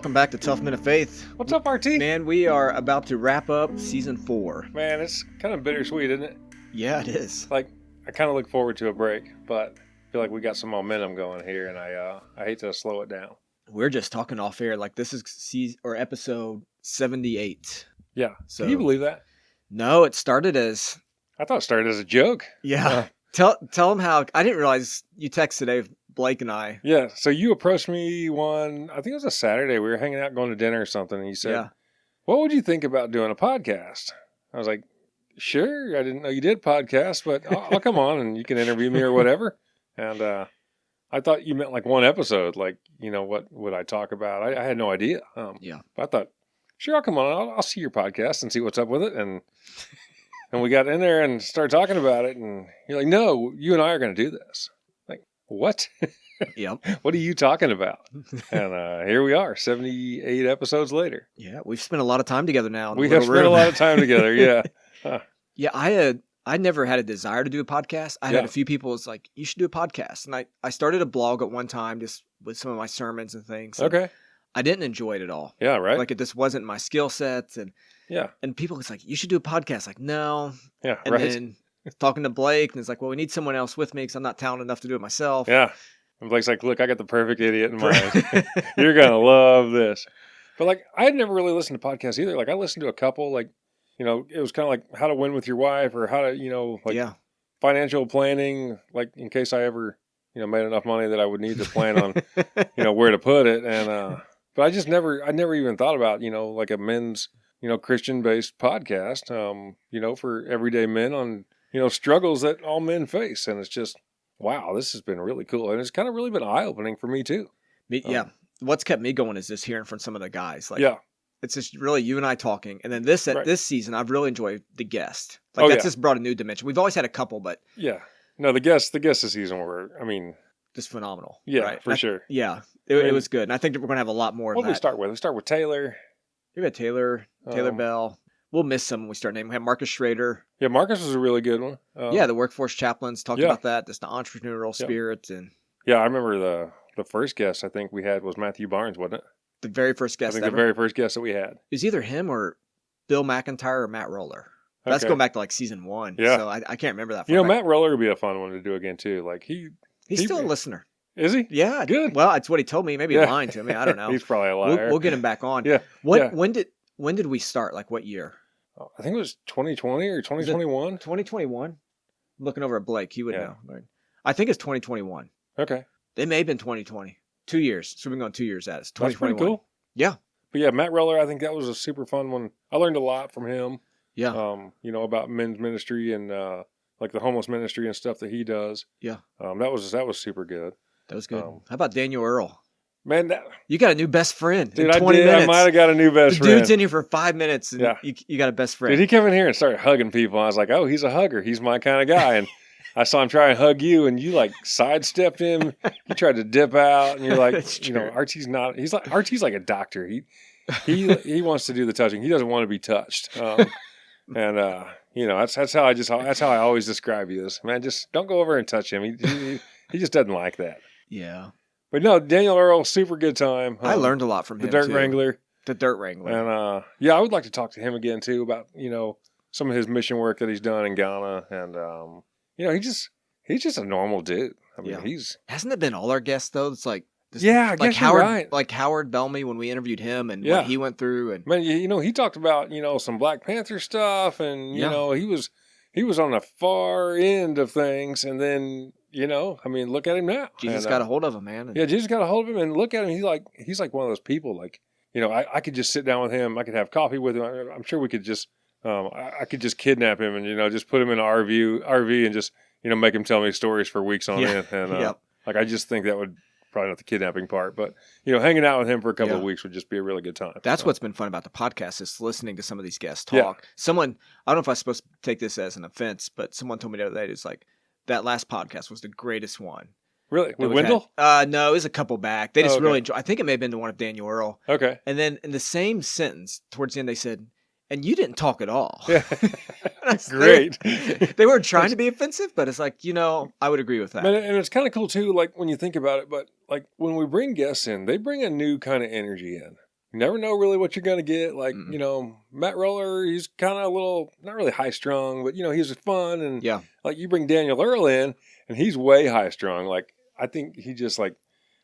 welcome back to Tough Men of Faith. What's up, RT? Man, we are about to wrap up season 4. Man, it's kind of bittersweet, isn't it? Yeah, it is. Like, I kind of look forward to a break, but I feel like we got some momentum going here, and I hate to slow it down. We're just talking off air like this is episode 78. Yeah. So, can you believe that? No, it started as... I thought it started as a joke. Yeah. Tell them how... I didn't realize you texted today, Blake and I. Yeah, so you approached me I think it was a Saturday. We were hanging out going to dinner or something, and you said, what would you think about doing a podcast? I was like, sure. I didn't know you did podcasts, but I'll come on and you can interview me or whatever. And I thought you meant like one episode, like, what would I talk about? I had no idea. But I thought, sure, I'll come on. I'll see your podcast and see what's up with it. And we got in there and started talking about it. And you're like, no, you and I are going to do this. Like, what? Yep. What are you talking about? And here we are, 78 episodes later. Yeah, we've spent a lot of time together now. We have spent a lot of time together, yeah. Yeah, I never had a desire to do a podcast. I had a few people was like, you should do a podcast. And I started a blog at one time just with some of my sermons and things. And okay. I didn't enjoy it at all. Yeah, right. Like this wasn't my skill sets. And people was like, you should do a podcast. Like, no. Yeah, and then talking to Blake, and it's like, well, we need someone else with me because I'm not talented enough to do it myself. Yeah. And Blake's like, look, I got the perfect idiot in mind. You're going to love this. But like, I had never really listened to podcasts either. Like I listened to a couple, like, it was kind of like how to win with your wife or how to, financial planning, like in case I ever, made enough money that I would need to plan on, where to put it. And, but I never even thought about, like a men's, Christian-based podcast, for everyday men on, struggles that all men face. And it's just, wow, this has been really cool. And it's kind of really been eye-opening for me too. What's kept me going is just hearing from some of the guys. Like, it's just really you and I talking. And then this season, I've really enjoyed the guest. Like that's just brought a new dimension. We've always had a couple, but no, the guests this season were, just phenomenal. Yeah, right? for sure. Yeah, it was good. And I think we're going to have a lot more of that. What do we start with? We start with Taylor. We got Taylor Bell. We'll miss some when we start naming. We have Marcus Schrader. Yeah, Marcus was a really good one. The workforce chaplains talked about that. Just the entrepreneurial spirit. And yeah, I remember the first guest I think we had was Matthew Barnes, wasn't it? The very first guest the very first guest that we had. It was either him or Bill McIntyre or Matt Roller. That's going back to like season 1. Yeah. So I can't remember that. Matt Roller would be a fun one to do again too. Like he's still a listener. Is he? Yeah. Good. Well, that's what he told me. Maybe he's lying to me. I don't know. He's probably a liar. We'll get him back on. Yeah. When did we start? Like what year? I think it was 2020 or 2021. 2021. Looking over at Blake, he would know. Right? I think it's 2021. Okay. It may have been 2020. 2 years. So we've been going 2 years at it. It's 2021. That's pretty cool. Yeah. But yeah, Matt Roller, I think that was a super fun one. I learned a lot from him. Yeah. About men's ministry and like the homeless ministry and stuff that he does. Yeah. That was super good. That was good. How about Daniel Earl? Man, you got a new best friend. Dude, in 20 minutes. I might have got a new best friend. Dude's in here for 5 minutes, and you got a best friend. Dude, he came in here and started hugging people. I was like, oh, he's a hugger. He's my kind of guy. And I saw him try and hug you, and you like sidestepped him. You tried to dip out, and you're like, Archie's not. He's like a doctor. He wants to do the touching. He doesn't want to be touched. That's how I always describe you. This man, just don't go over and touch him. He just doesn't like that. Yeah. But no, Daniel Earl, super good time. I learned a lot from him. The Dirt Wrangler. The Dirt Wrangler. And I would like to talk to him again too about some of his mission work that he's done in Ghana, and he's just a normal dude. I mean, hasn't it been all our guests though? It's like I guess Howard, you're right. Like Howard Bellamy when we interviewed him and what he went through, and man, he talked about some Black Panther stuff, and he was on the far end of things, and then. Look at him now. Jesus got a hold of him, man. Jesus got a hold of him, and look at him. He's like one of those people. Like, I could just sit down with him. I could have coffee with him. I'm sure we could just, I could just kidnap him and just put him in an RV and just make him tell me stories for weeks on end. And like I just think that would probably not the kidnapping part, but hanging out with him for a couple of weeks would just be a really good time. That's what's been fun about the podcast is listening to some of these guests talk. Yeah. Someone, I don't know if I'm supposed to take this as an offense, but someone told me the other day, it's like, that last podcast was the greatest one. Really? With Wendell? No, it was a couple back. They just really enjoyed. I think it may have been the one of Daniel Earl. Okay. And then in the same sentence, towards the end, they said, and you didn't talk at all. Yeah. That's great. They weren't trying to be offensive, but it's like, I would agree with that. And it's kind of cool too, like when you think about it, but like when we bring guests in, they bring a new kind of energy in. You never know really what you're going to get. Like, Matt Roller, he's kind of a little, not really high strung, but, he's fun. And like you bring Daniel Earl in and he's way high strung. Like, I think he just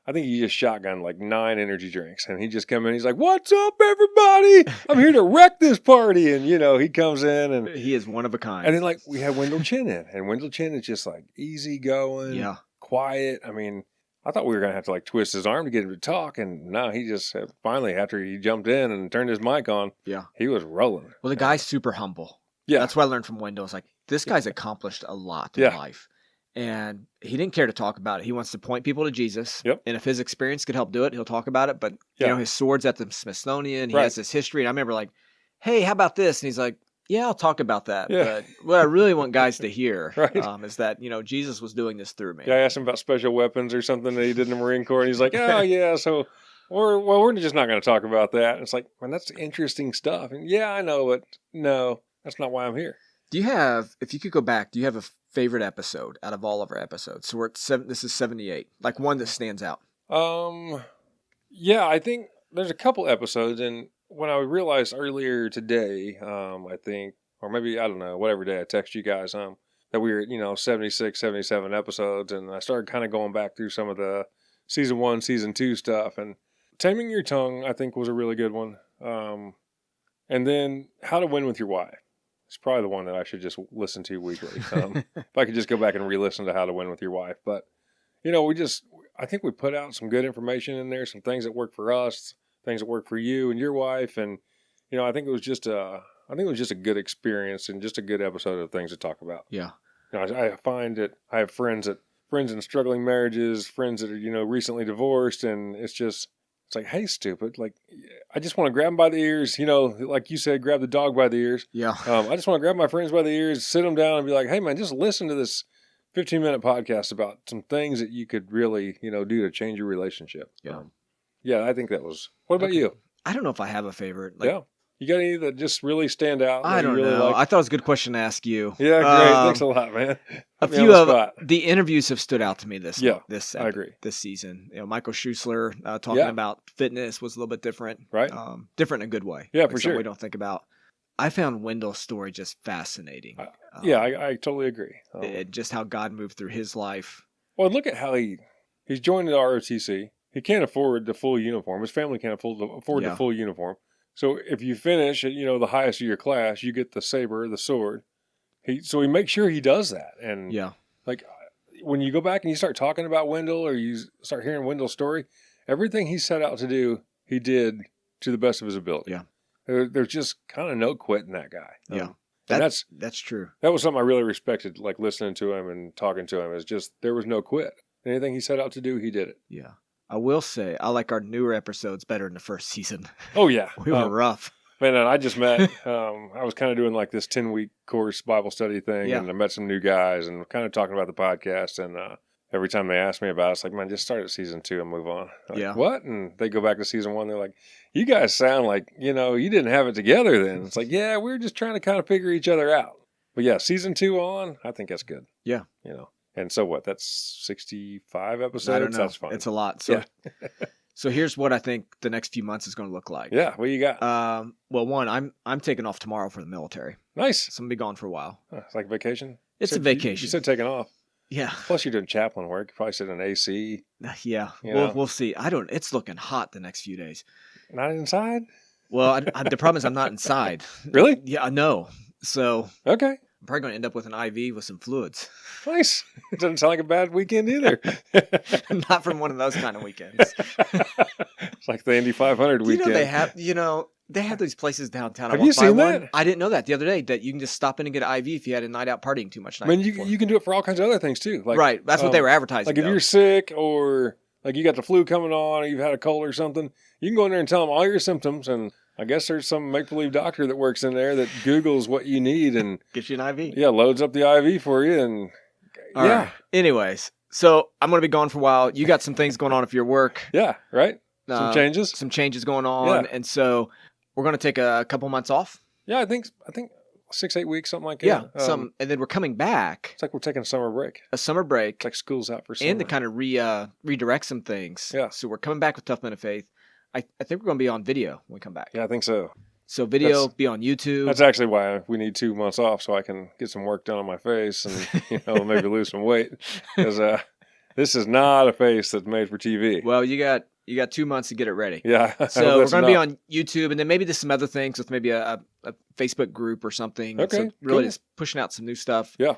shotgunned like 9 energy drinks, and he just come in. He's like, "What's up, everybody? I'm here to wreck this party." And he comes in, and he is one of a kind. And then like we had Wendell Chin in, and Wendell Chin is just like easy going, quiet. I mean, I thought we were gonna have to like twist his arm to get him to talk, and no, he just finally, after he jumped in and turned his mic on, he was rolling. Well, the guy's super humble. Yeah, that's what I learned from Wendell. It's like this guy's accomplished a lot in life. And he didn't care to talk about it. He wants to point people to Jesus. Yep. And if his experience could help do it, he'll talk about it. But, his sword's at the Smithsonian. He has this history. And I remember like, hey, how about this? And he's like, yeah, I'll talk about that. Yeah. But what I really want guys to hear is that, Jesus was doing this through me. Yeah, I asked him about special weapons or something that he did in the Marine Corps. And he's like, oh, yeah, so we're just not going to talk about that. And it's like, man, that's interesting stuff. And yeah, I know, but no, that's not why I'm here. Do you have, if you could go back, do you have a favorite episode out of all of our episodes? So we're at this is 78. Like one that stands out. Yeah, I think there's a couple episodes, and when I realized earlier today, I think, or maybe, I don't know, whatever day I text you guys, that we were, 76, 77 episodes, and I started kind of going back through some of the season 1, season 2 stuff, and Taming Your Tongue, I think, was a really good one. And then How to Win with Your Wife. It's probably the one that I should just listen to weekly. If I could just go back and re-listen to How to Win with Your Wife. But, I think we put out some good information in there, some things that work for us, things that work for you and your wife. And, I think it was just a good experience and just a good episode of things to talk about. Yeah. I find that I have friends in struggling marriages, friends that are, recently divorced, and it's like, hey, stupid. Like, I just want to grab them by the ears. Like you said, grab the dog by the ears. Yeah. I just want to grab my friends by the ears, sit them down and be like, hey, man, just listen to this 15-minute podcast about some things that you could really, do to change your relationship. Yeah. I think that was. What about you? I don't know if I have a favorite. You got any that just really stand out? I don't know. Like? I thought it was a good question to ask you. Yeah, great. Thanks a lot, man. A few of the interviews have stood out to me this I agree. This season. Michael Schuessler talking about fitness was a little bit different. Right. Different in a good way. Yeah, for sure. We don't think about. I found Wendell's story just fascinating. I totally agree. Just how God moved through his life. Well, look at how he's joined the ROTC. He can't afford the full uniform. His family can't afford the full uniform. So if you finish at, the highest of your class, you get the saber, the sword. So he makes sure he does that. And like when you go back and you start talking about Wendell or you start hearing Wendell's story, everything he set out to do, he did to the best of his ability. Yeah. There's just kind of no quitting that guy. Yeah. That's true. That was something I really respected, like listening to him and talking to him. Is just there was no quit. Anything he set out to do, he did it. Yeah. I will say, I like our newer episodes better than the first season. Oh, yeah. We were rough. Man, and I just met, I was kind of doing like this 10-week course Bible study thing, and I met some new guys and kind of talking about the podcast. And every time they ask me about it, it's like, man, just start at season 2 and move on. Like, what? And they go back to season 1. They're like, you guys sound like, you didn't have it together then. It's like, yeah, we were just trying to kind of figure each other out. But yeah, season 2 on, I think that's good. Yeah. And so what? That's 65 episodes? I don't know. That's fine. It's a lot. So, so here's what I think the next few months is going to look like. Yeah, what you got? Well, one, I'm taking off tomorrow for the military. Nice. So I'm going to be gone for a while. It's like vacation? It's a vacation. You said taking off. Yeah. Plus you're doing chaplain work. You probably sit in AC. Yeah. We'll see. It's looking hot the next few days. Not inside? Well, the problem is I'm not inside. Really? Yeah, no. So. Okay. I'm probably going to end up with an IV with some fluids. Nice. It doesn't sound like a bad weekend either. Not from one of those kind of weekends. It's like the Indy 500 weekend. They have these places downtown. Have you seen that? I didn't know that the other day, that you can just stop in and get an IV if you had a night out partying too much. I mean, you can do it for all kinds of other things too. Like, right. That's what they were advertising. Like if you're sick or like you got the flu coming on or you've had a cold or something, you can go in there and tell them all your symptoms, and I guess there's some make-believe doctor that works in there that Googles what you need and gets you an IV. Yeah, loads up the IV for you. And all right. Anyways, so I'm going to be gone for a while. You got some things going on if you're work. Yeah, right. Some changes going on. Yeah. And so we're going to take a couple months off. Yeah, I think 6-8 weeks, something like that. Yeah, and then we're coming back. It's like we're taking a summer break. A summer break. It's like school's out for summer. And to kind of redirect some things. Yeah. So we're coming back with Tough Men of Faith. I think we're going to be on video when we come back. Yeah, I think so. So video, be on YouTube. That's actually why we need 2 months off, so I can get some work done on my face and maybe lose some weight. Because this is not a face that's made for TV. Well, you got 2 months to get it ready. Yeah. So we're going to be on YouTube, and then maybe there's some other things with maybe a Facebook group or something. Okay. So really just pushing out some new stuff. Yeah.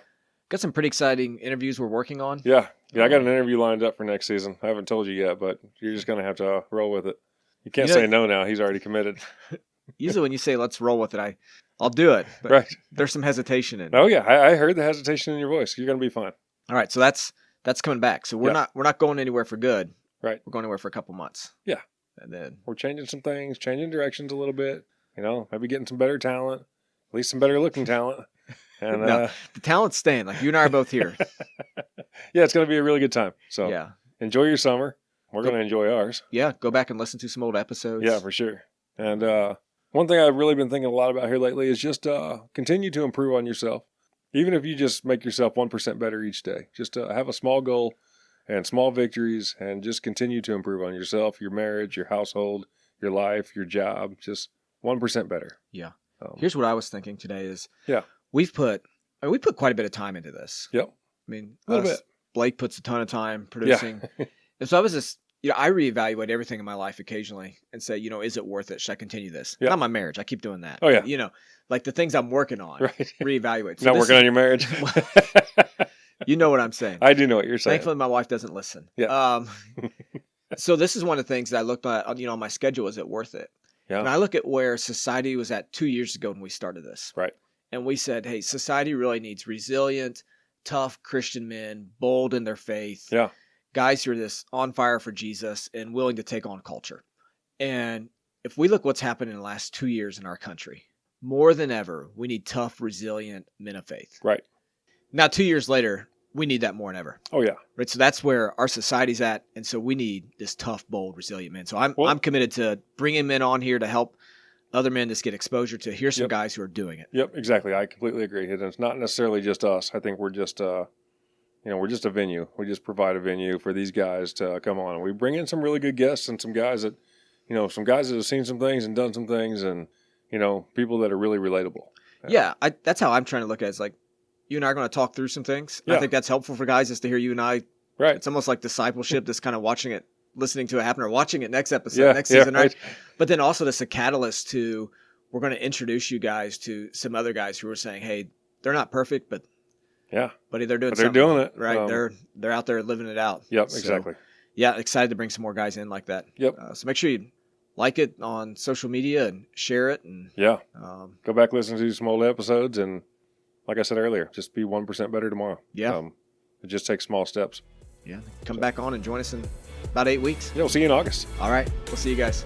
Got some pretty exciting interviews we're working on. Yeah. I got an interview lined up for next season. I haven't told you yet, but you're just going to have to roll with it. You can't say no now. He's already committed. Usually when you say let's roll with it, I'll do it. But right. There's some hesitation in it. Oh yeah, I heard the hesitation in your voice. You're gonna be fine. All right, so that's coming back. So we're not going anywhere for good. Right. We're going anywhere for a couple months. Yeah. And then we're changing some things, changing directions a little bit. Maybe getting some better talent, at least some better looking talent. And no, the talent's staying. Like you and I are both here. Yeah, it's gonna be a really good time. So yeah, enjoy your summer. We're gonna enjoy ours. Yeah, go back and listen to some old episodes. Yeah, for sure. And one thing I've really been thinking a lot about here lately is just continue to improve on yourself. Even if you just make yourself 1% better each day. Just have a small goal and small victories and just continue to improve on yourself, your marriage, your household, your life, your job. Just 1% better. Yeah. Here's what I was thinking today is we put quite a bit of time into this. Yep. I mean, a little bit. Blake puts a ton of time producing. Yeah. And so I was just, I reevaluate everything in my life occasionally and say, is it worth it? Should I continue this? Not my marriage. I keep doing that. Oh, yeah. Like the things I'm working on, reevaluate. So not working on your marriage? You know what I'm saying. I do know what you're saying. Thankfully, my wife doesn't listen. Yeah. So this is one of the things that I looked at, on my schedule. Is it worth it? Yeah. And I look at where society was at 2 years ago when we started this. Right. And we said, hey, society really needs resilient, tough Christian men, bold in their faith. Yeah. Guys who are this on fire for Jesus and willing to take on culture. And if we look what's happened in the last 2 years in our country, more than ever, we need tough, resilient men of faith. Right. Now, 2 years later, we need that more than ever. Oh, yeah. Right. So that's where our society's at. And so we need this tough, bold, resilient men. So I'm committed to bringing men on here to help other men just get exposure to. Here's some guys who are doing it. Yep, exactly. I completely agree. And it's not necessarily just us. I think we're just we're just a venue. We just provide a venue for these guys to come on. We bring in some really good guests and some guys that, some guys that have seen some things and done some things and, people that are really relatable. Yeah, that's how I'm trying to look at it. It's like you and I are going to talk through some things. Yeah. I think that's helpful for guys is to hear you and I. Right. It's almost like discipleship, just kind of watching it, listening to it happen or watching it next episode, next season. Right. But then also this a catalyst to, we're going to introduce you guys to some other guys who are saying, hey, they're not perfect, but buddy, they're doing something. They're doing it. Right. They're out there living it out. Yep, exactly. Yeah, excited to bring some more guys in like that. Yep. So make sure you like it on social media and share it. And go back, listen to some old episodes. And like I said earlier, just be 1% better tomorrow. Yeah. It just takes small steps. Yeah. Come back on and join us in about 8 weeks. Yeah, we'll see you in August. All right. We'll see you guys.